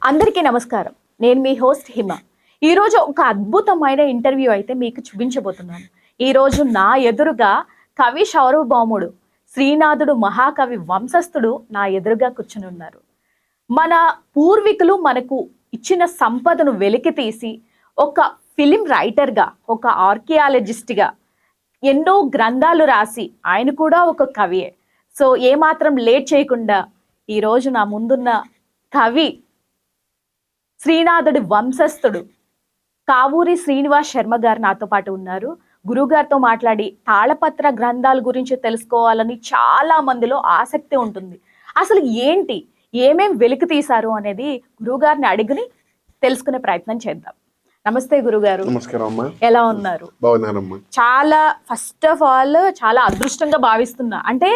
అందరికీ నమస్కారం. నేను మీ హోస్ట్ హిమ. ఈరోజు ఒక అద్భుతమైన ఇంటర్వ్యూ అయితే మీకు చూపించబోతున్నాను. ఈరోజు నా ఎదురుగా కవి సార్వభౌముడు శ్రీనాథుడు మహాకవి వంశస్థుడు నా ఎదురుగా కూర్చుని ఉన్నారు. మన పూర్వీకులు మనకు ఇచ్చిన సంపదను వెలికి తీసి ఒక ఫిలిం రైటర్గా, ఒక ఆర్కియాలజిస్ట్గా ఎన్నో గ్రంథాలు రాసి ఆయన కూడా ఒక కవియే. సో ఏమాత్రం లేట్ చేయకుండా ఈరోజు నా ముందున్న కవి శ్రీనాథుడి వంశస్థుడు కావూరి శ్రీనివాస్ శర్మ గారు నాతో పాటు ఉన్నారు. గురుగారితో మాట్లాడి తాళపత్ర గ్రంథాల గురించి తెలుసుకోవాలని చాలా మందిలో ఆసక్తి ఉంటుంది. అసలు ఏంటి, ఏమేం వెలికి తీశారు అనేది గురుగారిని అడిగి తెలుసుకునే ప్రయత్నం చేద్దాం. నమస్తే గురుగారు. నమస్కారం అమ్మా. ఎలా ఉన్నారు? బాగున్నానమ్మా. చాలా ఫస్ట్ ఆఫ్ ఆల్ చాలా అదృష్టంగా భావిస్తున్నా. అంటే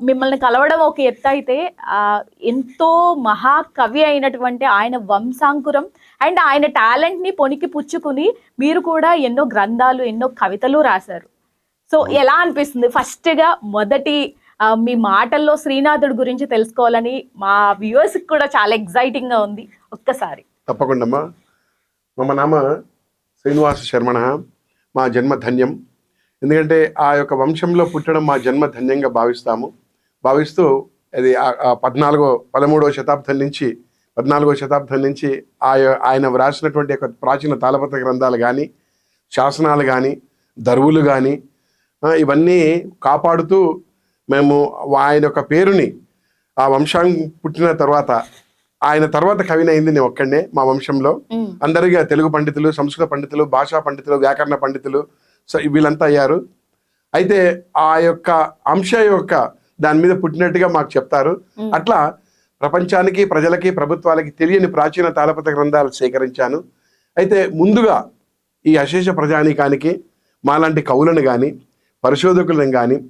మిమ్మల్ని కలవడం ఒక ఎత్తు అయితే ఎంతో మహాకవి అయినటువంటి ఆయన వంశాంకురం అండ్ ఆయన టాలెంట్ ని పొనికి పుచ్చుకుని మీరు కూడా ఎన్నో గ్రంథాలు, ఎన్నో కవితలు రాశారు. సో ఎలా అనిపిస్తుంది? ఫస్ట్ గా మొదటి మీ మాటల్లో శ్రీనాథుడి గురించి తెలుసుకోవాలని మా వ్యూవర్స్ కూడా చాలా ఎక్సైటింగ్ గా ఉంది. ఒక్కసారి తప్పకుండా అమ్మా. మమ నామ శ్రీనివాస శర్మణ. మా జన్మ ధన్యం. ఎందుకంటే ఆ యొక్క వంశంలో పుట్టడం మా జన్మ ధన్యంగా భావిస్తూ అది 13వ శతాబ్దం నుంచి ఆయన వ్రాసినటువంటి యొక్క ప్రాచీన తాళపత్ర గ్రంథాలు కానీ, శాసనాలు కానీ, దరువులు కానీ ఇవన్నీ కాపాడుతూ మేము ఆయన యొక్క పేరుని ఆ వంశం పుట్టిన తర్వాత, ఆయన తర్వాత కవిని అయింది నేను ఒక్కడే మా వంశంలో. అందరిగా తెలుగు పండితులు, సంస్కృత పండితులు, భాషా పండితులు, వ్యాకరణ పండితులు వీళ్ళంతా అయ్యారు. అయితే ఆ యొక్క అంశ యొక్క దాని మీద పుట్టినట్టుగా మాకు చెప్తారు. అట్లా ప్రపంచానికి, ప్రజలకి, ప్రభుత్వాలకి తెలియని ప్రాచీన తాళపత్ర గ్రంథాలు సేకరించాను. అయితే ముందుగా ఈ అశేష ప్రజానీకానికి మాలాంటి కవులను కానీ, పరిశోధకులను కానీ,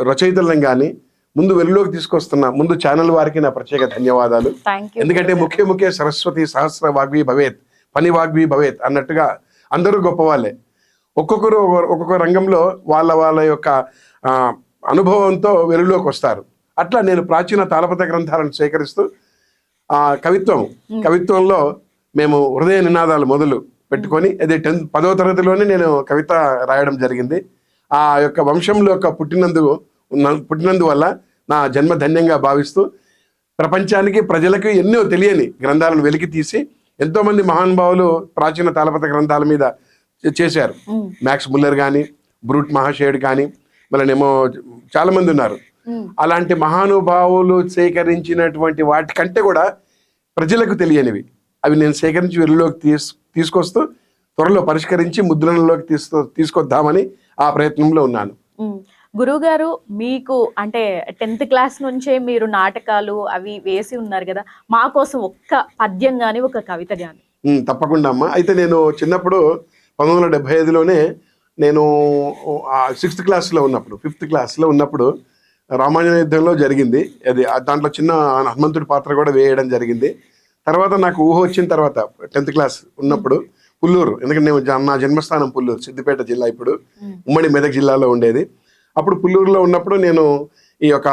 రచయితలను కానీ ముందు వెలుగులోకి తీసుకొస్తున్నా ముందు ఛానల్ వారికి నా ప్రత్యేక ధన్యవాదాలు. ఎందుకంటే ముఖ్య సరస్వతి సహస్ర వాగ్వి భవేత్, పని వాగ్వి భవేత్ అన్నట్టుగా అందరూ గొప్పవాళ్ళే. ఒక్కొక్కరు ఒక్కొక్క రంగంలో వాళ్ళ యొక్క అనుభవంతో వెలుగులోకి వస్తారు. అట్లా నేను ప్రాచీన తాళపత్ర గ్రంథాలను సేకరిస్తూ కవిత్వంలో మేము హృదయ నినాదాలు మొదలు పెట్టుకొని అది 10వ తరగతిలోనే నేను కవిత రాయడం జరిగింది. ఆ యొక్క వంశంలో యొక్క పుట్టినందువల్ల నా జన్మ ధన్యంగా భావిస్తూ ప్రపంచానికి, ప్రజలకు ఎన్నో తెలియని గ్రంథాలను వెలికి తీసి ఎంతోమంది మహానుభావులు ప్రాచీన తాళపత్ర గ్రంథాల మీద చేశారు. మ్యాక్స్ ముల్లర్ కానీ, బ్రూట్ మహాశయుడు కానీ, మళ్ళీనేమో చాలా మంది ఉన్నారు. అలాంటి మహానుభావులు సేకరించినటువంటి వాటికంటే కూడా ప్రజలకు తెలియనివి అవి నేను సేకరించి వెలుగులోకి తీసుకొస్తూ త్వరలో పరిష్కరించి ముద్రణలోకి తీసుకొద్దామని ఆ ప్రయత్నంలో ఉన్నాను. గురువుగారు, మీకు అంటే 10th క్లాస్ నుంచే మీరు నాటకాలు అవి వేసి ఉన్నారు కదా, మా కోసం ఒక్క పద్యం గాని, ఒక కవిత గాని. తప్పకుండా అమ్మా. అయితే నేను చిన్నప్పుడు 1975లోనే నేను 6th క్లాస్లో ఉన్నప్పుడు, 5th క్లాస్లో ఉన్నప్పుడు రామాయణ యుద్ధంలో జరిగింది. అది దాంట్లో చిన్న హనుమంతుడి పాత్ర కూడా వేయడం జరిగింది. తర్వాత నాకు ఊహ వచ్చిన తర్వాత 10th క్లాస్ ఉన్నప్పుడు పుల్లూరు, ఎందుకంటే నా జన్మస్థానం పుల్లూరు, సిద్దిపేట జిల్లా, ఇప్పుడు ఉమ్మడి మెదక్ జిల్లాలో ఉండేది. అప్పుడు పుల్లూరులో ఉన్నప్పుడు నేను ఈ యొక్క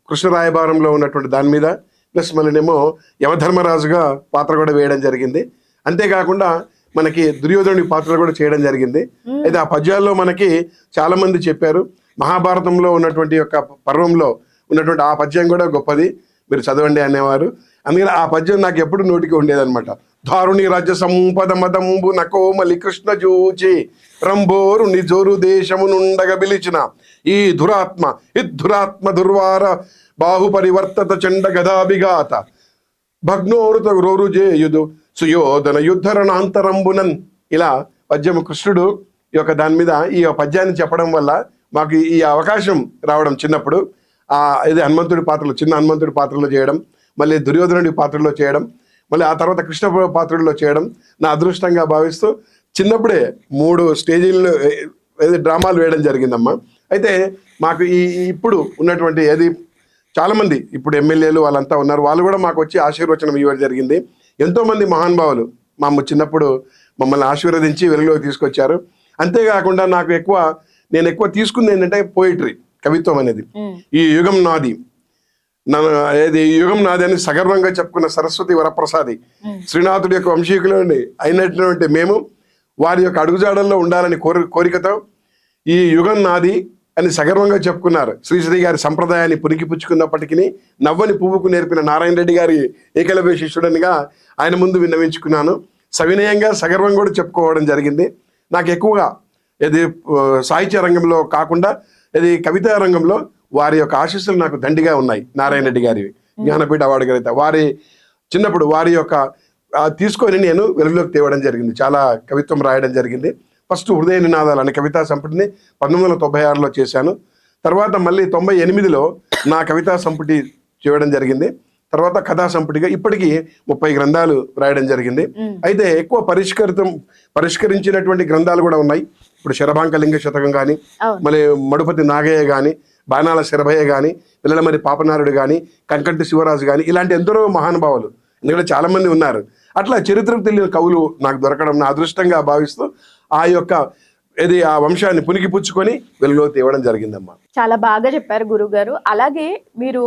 కృష్ణరాయబారంలో ఉన్నటువంటి దాని మీద ప్లస్ మళ్ళీనేమో యమధర్మరాజుగా పాత్ర కూడా వేయడం జరిగింది. అంతేకాకుండా మనకి దుర్యోధనుడి పాత్ర కూడా చేయడం జరిగింది. అయితే ఆ పద్యాల్లో మనకి చాలా మంది చెప్పారు, మహాభారతంలో ఉన్నటువంటి యొక్క పర్వంలో ఉన్నటువంటి ఆ పద్యం కూడా గొప్పది, మీరు చదవండి అనేవారు. అందుకని ఆ పద్యం నాకు ఎప్పుడు నోటికి ఉండేదన్నమాట. దారుణి రాజ్య సంపద మదంబు నకోమలి కృష్ణ జూచి రంబోరు నిజోరు దేశము నుండగ పిలిచిన ఈ దురాత్మ దుర్వార బాహుపరివర్తత చండ గదాభిఘాత భగ్నోరుత రోరుజేయుదు సుయోధన యుద్ధరణాంతరంబునన్. ఇలా పద్యము కృష్ణుడు ఈ యొక్క దాని మీద ఈ పద్యాన్ని చెప్పడం వల్ల మాకు ఈ అవకాశం రావడం చిన్నప్పుడు. ఇది హనుమంతుడి పాత్రలో, చిన్న హనుమంతుడి పాత్రలో చేయడం, మళ్ళీ దుర్యోధనుడి పాత్రలో చేయడం, మళ్ళీ ఆ తర్వాత కృష్ణ పాత్రలో చేయడం నా అదృష్టంగా భావిస్తూ చిన్నప్పుడే 3 స్టేజీలు డ్రామాలు వేయడం జరిగిందమ్మా. అయితే మాకు ఇప్పుడు ఉన్నటువంటి చాలామంది ఇప్పుడు ఎమ్మెల్యేలు వాళ్ళంతా ఉన్నారు, వాళ్ళు కూడా మాకు వచ్చి ఆశీర్వచనం ఇవ్వడం జరిగింది. ఎంతోమంది మహానుభావులు చిన్నప్పుడు మమ్మల్ని ఆశీర్వదించి వెలుగులోకి తీసుకొచ్చారు. అంతేకాకుండా నేను ఎక్కువ తీసుకుంది ఏంటంటే పోయిటరీ, కవిత్వం అనేది. ఈ యుగం నాది, నన్ను ఏది యుగం నాది అని సగర్వంగా చెప్పుకున్న సరస్వతి వరప్రసాది శ్రీనాథుడి యొక్క వంశీకులు అయినటువంటి మేము వారి యొక్క అడుగుజాడల్లో ఉండాలని కోరికతో ఈ యుగం నాది అని సగర్వంగా చెప్పుకున్నారు. శ్రీశ్రీ గారి సంప్రదాయాన్ని పుణికిపుచ్చుకున్నప్పటికీ నవ్వని పువ్వుకు నేర్పిన నారాయణ రెడ్డి గారి ఏకలవ్య శిష్యుడనిగా ఆయన ముందు విన్నవించుకున్నాను. సవినయంగా సగర్వం కూడా చెప్పుకోవడం జరిగింది. నాకు ఎక్కువగా ఇది సాహిత్య రంగంలో కాకుండా ఇది కవితా రంగంలో వారి యొక్క ఆశీస్సులు నాకు దండిగా ఉన్నాయి. నారాయణ రెడ్డి గారివి జ్ఞానపీఠ అవార్డు గ్రహీత వారి చిన్నప్పుడు వారి యొక్క తీసుకొని నేను వెలుగులోకి తేవడం జరిగింది. చాలా కవిత్వం రాయడం జరిగింది. ఫస్ట్ హృదయ నినాదాలు అనే కవితా సంపుటిని 1996లో చేశాను. తర్వాత మళ్ళీ 98లో నా కవితా సంపుటి చేయడం జరిగింది. తర్వాత కథా సంపుటిగా ఇప్పటికీ 30 గ్రంథాలు రాయడం జరిగింది. అయితే ఎక్కువ పరిష్కరించినటువంటి గ్రంథాలు కూడా ఉన్నాయి. ఇప్పుడు శరభాంకలింగ శతకం కానీ, మళ్ళీ మడుపతి నాగయ్య కానీ, బాణాల శరభయ్య కానీ, పిల్లలమరి పాపనారుడు కానీ, కంకంటి శివరాజు కానీ, ఇలాంటి ఎందరో మహానుభావులు ఎందుకంటే చాలా మంది ఉన్నారు. అట్లా చరిత్రకు తెలియని కవులు నాకు దొరకడం నా అదృష్టంగా భావిస్తూ ఆ వంశాన్ని పుణికిపుచ్చుకొని వెలుగులో తేవడం జరిగిందమ్మా. చాలా బాగా చెప్పారు గురుగారు. అలాగే మీరు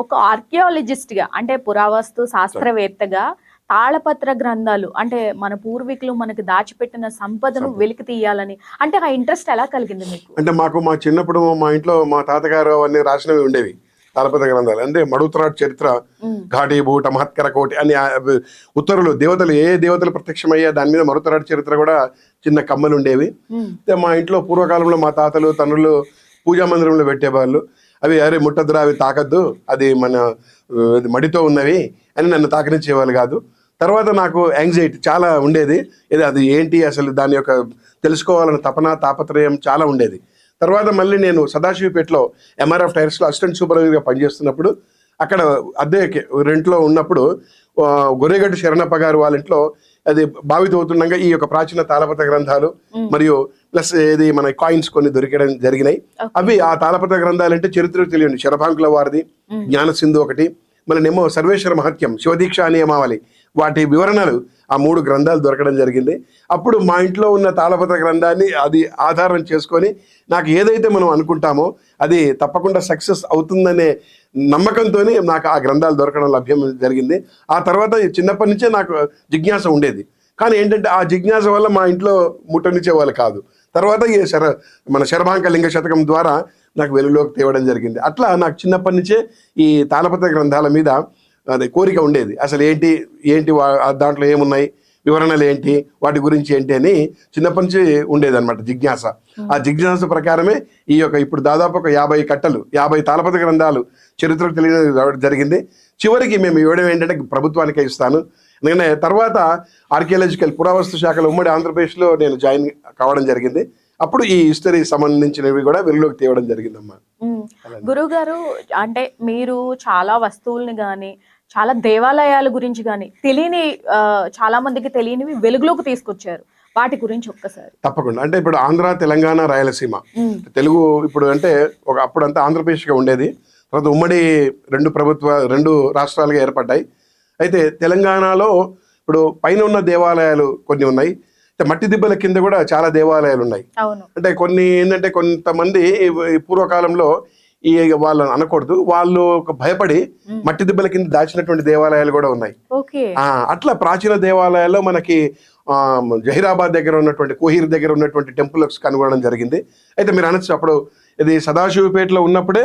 ఒక ఆర్కియాలజిస్ట్ గా అంటే పురావస్తు శాస్త్రవేత్తగా తాళపత్ర గ్రంథాలు అంటే మన పూర్వీకులు మనకి దాచిపెట్టిన సంపదను వెలికి తీయాలని అంటే ఆ ఇంట్రెస్ట్ ఎలా కలిగింది మీకు? అంటే మా చిన్నప్పుడు మా ఇంట్లో మా తాతగారు అవన్నీ రాసినవి ఉండేవి తాళపత్ర గ్రంథాలు. అంటే మడుగుతరాట్ చరిత్ర, ఘాటి బూట, మహత్కర కోటి అని ఉత్తరులు దేవతలు ఏ దేవతలు ప్రత్యక్షమయ్యా దాని మీద మరుతరాట్ చరిత్ర కూడా చిన్న కమ్మలు ఉండేవి. మా ఇంట్లో పూర్వకాలంలో మా తాతలు తండ్రులు పూజా మందిరంలో పెట్టేవాళ్ళు. అవి అరే ముట్టద్దురా, అవి తాకద్దు, అది మన మడితో ఉన్నవి అని నన్ను తాకనిచ్చేవాళ్ళు కాదు. తర్వాత నాకు యాంగ్జైటీ చాలా ఉండేది. అది ఏంటి అసలు దాని యొక్క తెలుసుకోవాలని తాపత్రయం చాలా ఉండేది. తర్వాత మళ్ళీ నేను సదాశివపేటలో ఎంఆర్ఎఫ్ టైర్స్లో అసిస్టెంట్ సూపర్వైజర్గా పనిచేస్తున్నప్పుడు అక్కడ అద్దె రెంట్లో ఉన్నప్పుడు గొర్రెగడ్డి శరణప్ప గారు వాళ్ళ ఇంట్లో అది బావి తవ్వుతుండగా ఈ యొక్క ప్రాచీన తాళపత్ర గ్రంథాలు మరియు ప్లస్ మన కాయిన్స్ కొన్ని దొరికడం జరిగినాయి. అవి ఆ తాళపత్ర గ్రంథాలు అంటే చరిత్ర తెలియండి. శరభాంకుల వారిది జ్ఞాన సింధు ఒకటి, మళ్ళీనేమో సర్వేశ్వర మహత్యం, శివదీక్ష నియమావళి, వాటి వివరణలు ఆ 3 గ్రంథాలు దొరకడం జరిగింది. అప్పుడు మా ఇంట్లో ఉన్న తాళపత్ర గ్రంథాన్ని అది ఆధారం చేసుకొని నాకు ఏదైతే మనం అనుకుంటామో అది తప్పకుండా సక్సెస్ అవుతుందనే నమ్మకంతో నాకు ఆ గ్రంథాలు దొరకడం లభ్యం జరిగింది. ఆ తర్వాత చిన్నప్పటి నుంచే నాకు జిజ్ఞాస ఉండేది. కానీ ఏంటంటే ఆ జిజ్ఞాస వల్ల మా ఇంట్లో ముట్టనిచ్చేవాళ్ళు కాదు. తర్వాత ఈ మన శరభాంకలింగ శతకం ద్వారా నాకు వెలుగులోకి తేవడం జరిగింది. అట్లా నాకు చిన్నప్పటి నుంచే ఈ తాళపత్ర గ్రంథాల మీద అదే కోరిక ఉండేది. అసలు ఏంటి దాంట్లో ఏమున్నాయి, వివరణలు ఏంటి, వాటి గురించి ఏంటి అని చిన్నప్పటి నుంచి ఉండేది అనమాట జిజ్ఞాస. ఆ జిజ్ఞాస ప్రకారమే ఈ యొక్క ఇప్పుడు దాదాపు ఒక 50 తాళపత్ర గ్రంథాలు చరిత్రకు తెలియడం జరిగింది. చివరికి మేము ఇవ్వడం ఏంటంటే ప్రభుత్వానికే ఇస్తాను. ఎందుకంటే తర్వాత ఆర్కియాలజికల్ పురావస్తు శాఖలో ఉమ్మడి ఆంధ్రప్రదేశ్లో నేను జాయిన్ కావడం జరిగింది. అప్పుడు ఈ హిస్టరీ సంబంధించినవి కూడా వెలుగులోకి తేవడం జరిగిందమ్మా. గురువు గారు, అంటే మీరు చాలా వస్తువుల్ని కానీ చాలా దేవాలయాల గురించి కానీ తెలియని చాలా మందికి తెలియనివి వెలుగులోకి తీసుకొచ్చారు. వాటి గురించి ఒక్కసారి. తప్పకుండా. అంటే ఇప్పుడు ఆంధ్ర, తెలంగాణ, రాయలసీమ తెలుగు ఇప్పుడు అంటే అప్పుడంతా ఆంధ్రప్రదేశ్గా ఉండేది. తర్వాత ఉమ్మడి 2 రాష్ట్రాలుగా ఏర్పడ్డాయి. అయితే తెలంగాణలో ఇప్పుడు పైన ఉన్న దేవాలయాలు కొన్ని ఉన్నాయి, మట్టి దిబ్బల కింద కూడా చాలా దేవాలయాలు ఉన్నాయి. అంటే కొన్ని ఏంటంటే కొంతమంది పూర్వకాలంలో వాళ్ళని అనకూడదు, వాళ్ళు భయపడి మట్టి దిబ్బల కింద దాచినటువంటి దేవాలయాలు కూడా ఉన్నాయి. అట్లా ప్రాచీన దేవాలయాల్లో మనకి జహీరాబాద్ దగ్గర ఉన్నటువంటి కోహీర్ దగ్గర ఉన్నటువంటి టెంపుల్స్ కనుగొనడం జరిగింది. అయితే మీరు అనొచ్చు అప్పుడు ఇది సదాశివపేటలో ఉన్నప్పుడే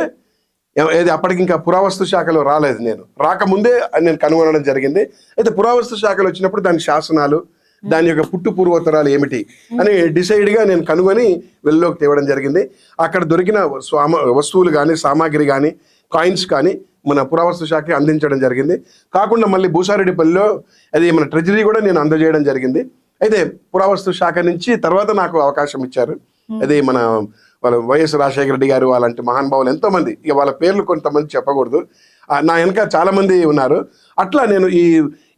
అప్పటికి ఇంకా పురావస్తు శాఖలో రాలేదు, నేను రాకముందే నేను కనుగొనడం జరిగింది. అయితే పురావస్తు శాఖలో వచ్చినప్పుడు దాని శాసనాలు, దాని యొక్క పుట్టు పూర్వోత్తరాలు ఏమిటి అని డిసైడ్గా నేను కనుగొని వెలుగులోకి తేవడం జరిగింది. అక్కడ దొరికిన వస్తువులు కానీ, సామాగ్రి కానీ, కాయిన్స్ కానీ మన పురావస్తు శాఖకి అందించడం జరిగింది. కాకుండా మళ్ళీ భూసారెడ్డిపల్లిలో అది మన ట్రెజరీ కూడా నేను అందజేయడం జరిగింది. అయితే పురావస్తు శాఖ నుంచి తర్వాత నాకు అవకాశం ఇచ్చారు. అది మన వాళ్ళ వైఎస్ రాజశేఖర రెడ్డి గారు, అలాంటి మహానుభావులు ఎంతోమంది, ఇక వాళ్ళ పేర్లు కొంతమంది చెప్పకూడదు, నా వెనక చాలా మంది ఉన్నారు. అట్లా నేను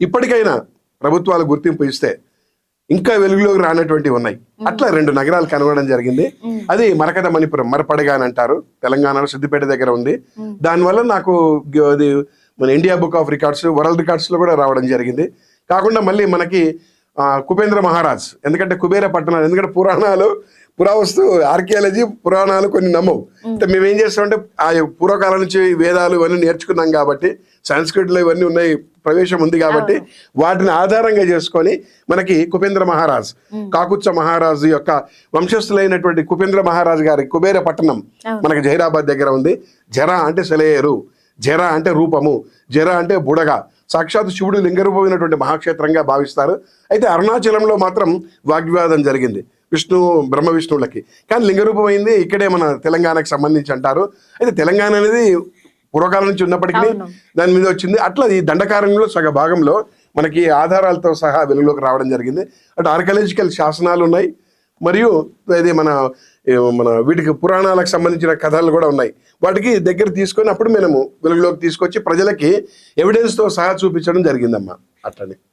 ఇప్పటికైనా ప్రభుత్వాలు గుర్తింపు ఇస్తే ఇంకా వెలుగులోకి రానటువంటివి ఉన్నాయి. అట్లా 2 నగరాలు కనుగొనడం జరిగింది. అది మరకత మణిపురం, మరపడగా అని అంటారు, తెలంగాణలో సిద్దిపేట దగ్గర ఉంది. దానివల్ల నాకు అది మన India book of records, world రికార్డ్స్లో కూడా రావడం జరిగింది. కాకుండా మళ్ళీ మనకి కుబేంద్ర మహారాజ్, ఎందుకంటే కుబేర పట్టణాలు, ఎందుకంటే పురాణాలు పురావస్తు ఆర్కియాలజీ పురాణాలు కొన్ని నమ్మవు. అంటే మేము ఏం చేస్తామంటే ఆ పూర్వకాలం నుంచి వేదాలు ఇవన్నీ నేర్చుకున్నాం కాబట్టి, సంస్కృతిలో ఇవన్నీ ఉన్నాయి, ప్రవేశం ఉంది కాబట్టి వాటిని ఆధారంగా చేసుకొని మనకి కుపేంద్ర మహారాజ్, కాకుత్స మహారాజు యొక్క వంశస్థులైనటువంటి కుపేంద్ర మహారాజు గారి కుబేర పట్టణం మనకి జహీరాబాద్ దగ్గర ఉంది. జర అంటే సెలయేరు, జర అంటే రూపము, జర అంటే బుడగ, సాక్షాత్ శివుడు లింగరూపమైనటువంటి మహాక్షేత్రంగా భావిస్తారు. అయితే అరుణాచలంలో మాత్రం వాగ్వివాదం జరిగింది బ్రహ్మ విష్ణువులకి, కానీ లింగరూపమైంది ఇక్కడే మన తెలంగాణకు సంబంధించి అంటారు. అయితే తెలంగాణ అనేది పూర్వకాలం నుంచి ఉన్నప్పటికీ దాని మీద వచ్చింది. అట్లా ఈ దండకారణ్యంలో సగ భాగంలో మనకి ఆధారాలతో సహా వెలుగులోకి రావడం జరిగింది. అటు ఆర్కియాలజికల్ శాసనాలు ఉన్నాయి, మరియు ఇది మన వీటికి పురాణాలకు సంబంధించిన కథలు కూడా ఉన్నాయి. వాటికి దగ్గర తీసుకొని అప్పుడు మేము వెలుగులోకి తీసుకొచ్చి ప్రజలకి ఎవిడెన్స్తో సహా చూపించడం జరిగిందమ్మా. అట్లనే